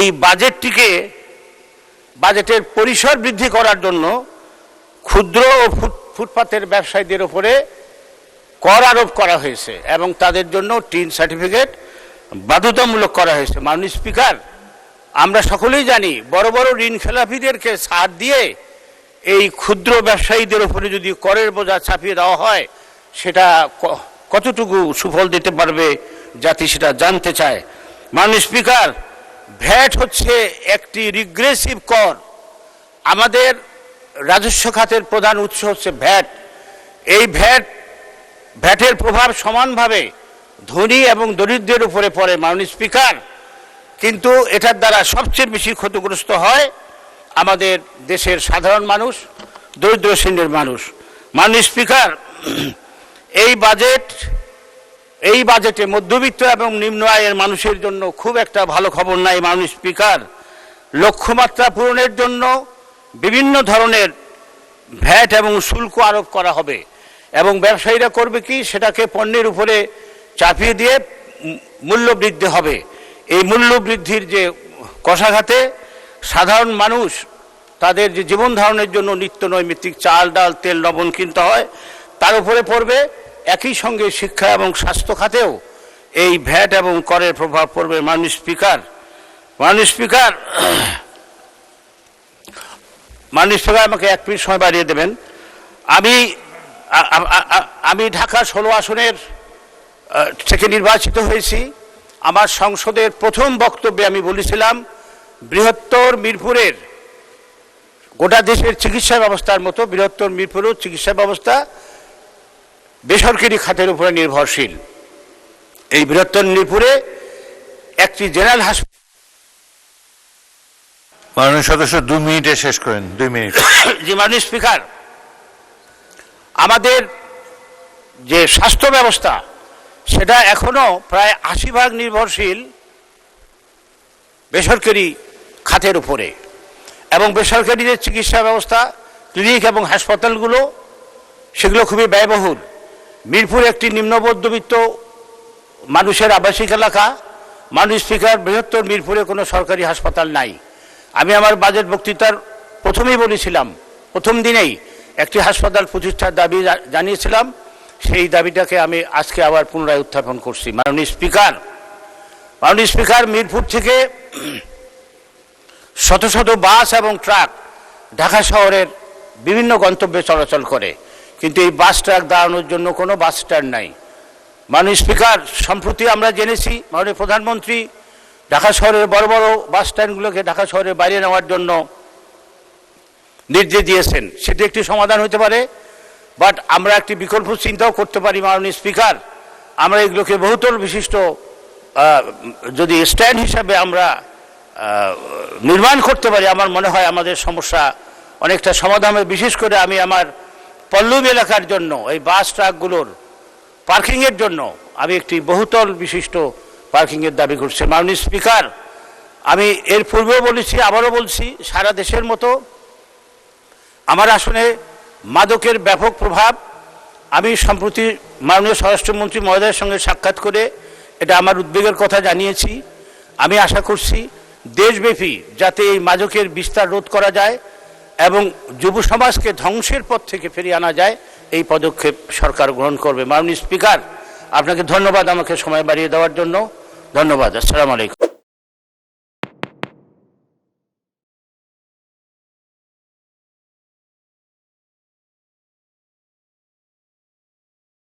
এই বাজেটের পরিসর বৃদ্ধি করার জন্য ক্ষুদ্র ও ফুটপাতের ব্যবসায়ীদের উপরে কর আরোপ করা হয়েছে এবং তাদের জন্য টিন সার্টিফিকেট বাধ্যতামূলক করা হয়েছে। মাননীয় স্পিকার, আমরা সকলেই জানি বড় বড় ঋণ খেলাপিদেরকে ছাড় দিয়ে এই ক্ষুদ্র ব্যবসায়ীদের উপরে যদি করের বোঝা চাপিয়ে দেওয়া হয় সেটা কতটুকু সুফল দিতে পারবে জাতি সেটা জানতে চায়। মাননীয় স্পিকার, ভ্যাট হচ্ছে একটি রিগ্রেসিভ কর। আমাদের রাজস্ব খাতের প্রধান উৎস হচ্ছে ভ্যাট। এই ভ্যাটের প্রভাব সমানভাবে ধনী এবং দরিদ্রের উপরে পড়ে মাননীয় স্পিকার, কিন্তু এটার দ্বারা সবচেয়ে বেশি ক্ষতিগ্রস্ত হয় আমাদের দেশের সাধারণ মানুষ, দরিদ্র শ্রেণীর মানুষ। মাননীয় স্পিকার, এই বাজেটে মধ্যবিত্ত এবং নিম্ন আয়ের মানুষের জন্য খুব একটা ভালো খবর নাই। মাননীয় স্পিকার, লক্ষ্যমাত্রা পূরণের জন্য বিভিন্ন ধরনের ভ্যাট এবং শুল্ক আরোপ করা হবে এবং ব্যবসায়ীরা করবে কি, সেটাকে পণ্যের উপরে চাপিয়ে দিয়ে মূল্য বৃদ্ধি হবে। এই মূল্য বৃদ্ধির যে কষাঘাতে সাধারণ মানুষ তাদের যে জীবন ধারণের জন্য নিত্য নৈমিত্তিক চাল ডাল তেল লবণ কিনতে হয় তার উপরে পড়বে। একই সঙ্গে শিক্ষা এবং স্বাস্থ্য খাতেও এই ভ্যাট এবং করের প্রভাব পড়বে। মাননীয় স্পিকার, আমাকে 1 মিনিট সময় বাড়িয়ে দেবেন। আমি ঢাকা 16 আসনের থেকে নির্বাচিত হয়েছি। আমার সংসদের প্রথম বক্তব্যে আমি বলেছিলাম বৃহত্তর মিরপুরের গোটা দেশের চিকিৎসা ব্যবস্থার মতো বৃহত্তর মিরপুরের চিকিৎসা ব্যবস্থা বেসরকারি খাতের উপরে নির্ভরশীল। এই বৃহত্তর মিরপুরে একটি জেনারেল হাসপাতাল। মাননীয় সদস্য 2 মিনিটে শেষ করেন। 2 মিনিট। জি মাননীয় স্পিকার, আমাদের যে স্বাস্থ্য ব্যবস্থা সেটা এখনো প্রায় 80% নির্ভরশীল বেসরকারি খাতের উপরে এবং বেসরকারি যে চিকিৎসা ব্যবস্থা ক্লিনিক এবং হাসপাতালগুলো সেগুলো খুবই ব্যয়বহুল। মিরপুর একটি নিম্ন মধ্যবিত্ত মানুষের আবাসিক এলাকা। মাননীয় স্পিকার, বৃহত্তর মিরপুরে কোনো সরকারি হাসপাতাল নাই। আমি আমার বাজেট বক্তৃতার প্রথমেই বলেছিলাম, প্রথম দিনেই একটি হাসপাতাল প্রতিষ্ঠার দাবি জানিয়েছিলাম। সেই দাবিটাকে আমি আজকে আবার পুনরায় উত্থাপন করছি। মাননীয় স্পিকার, মিরপুর থেকে শত শত বাস এবং ট্রাক ঢাকা শহরের বিভিন্ন গন্তব্যে চলাচল করে, কিন্তু এই বাস ট্রাক দাঁড়ানোর জন্য কোনো বাস স্ট্যান্ড নাই। মাননীয় স্পিকার, সম্প্রতি আমরা জেনেছি মাননীয় প্রধানমন্ত্রী ঢাকা শহরের বড় বড় বাস স্ট্যান্ডগুলোকে ঢাকা শহরের বাইরে নেওয়ার জন্য নির্দেশ দিয়েছেন। সেটি একটি সমাধান হতে পারে, বাট আমরা একটি বিকল্প চিন্তাও করতে পারি। মাননীয় স্পিকার, আমরা এগুলোকে বহুতল বিশিষ্ট যদি স্ট্যান্ড হিসাবে আমরা নির্মাণ করতে পারি, আমার মনে হয় আমাদের সমস্যা অনেকটা সমাধান হবে। বিশেষ করে আমি আমার পল্লবী এলাকার জন্য এই বাস ট্রাকগুলোর পার্কিংয়ের জন্য আমি একটি বহুতল বিশিষ্ট পার্কিংয়ের দাবি করছি। মাননীয় স্পিকার, আমি এর পূর্বেও বলেছি, আবারও বলছি, সারা দেশের মতো আমার আসনে মাদকের ব্যাপক প্রভাব। আমি সম্প্রতি মাননীয় স্বরাষ্ট্রমন্ত্রী মহোদয়ের সঙ্গে সাক্ষাৎ করে এটা আমার উদ্বেগের কথা জানিয়েছি। আমি আশা করছি দেশব্যাপী যাতে এই মাদকের বিস্তার রোধ করা যায় এবং যুব সমাজকে ধ্বংসের পথ থেকে ফিরিয়ে আনা যায়, এই পদক্ষেপ সরকার গ্রহণ করবে। মাননীয় স্পিকার, আপনাকে ধন্যবাদ আমাকে সময় বাড়িয়ে দেওয়ার জন্য। ধন্যবাদ। আসসালামু আলাইকুম।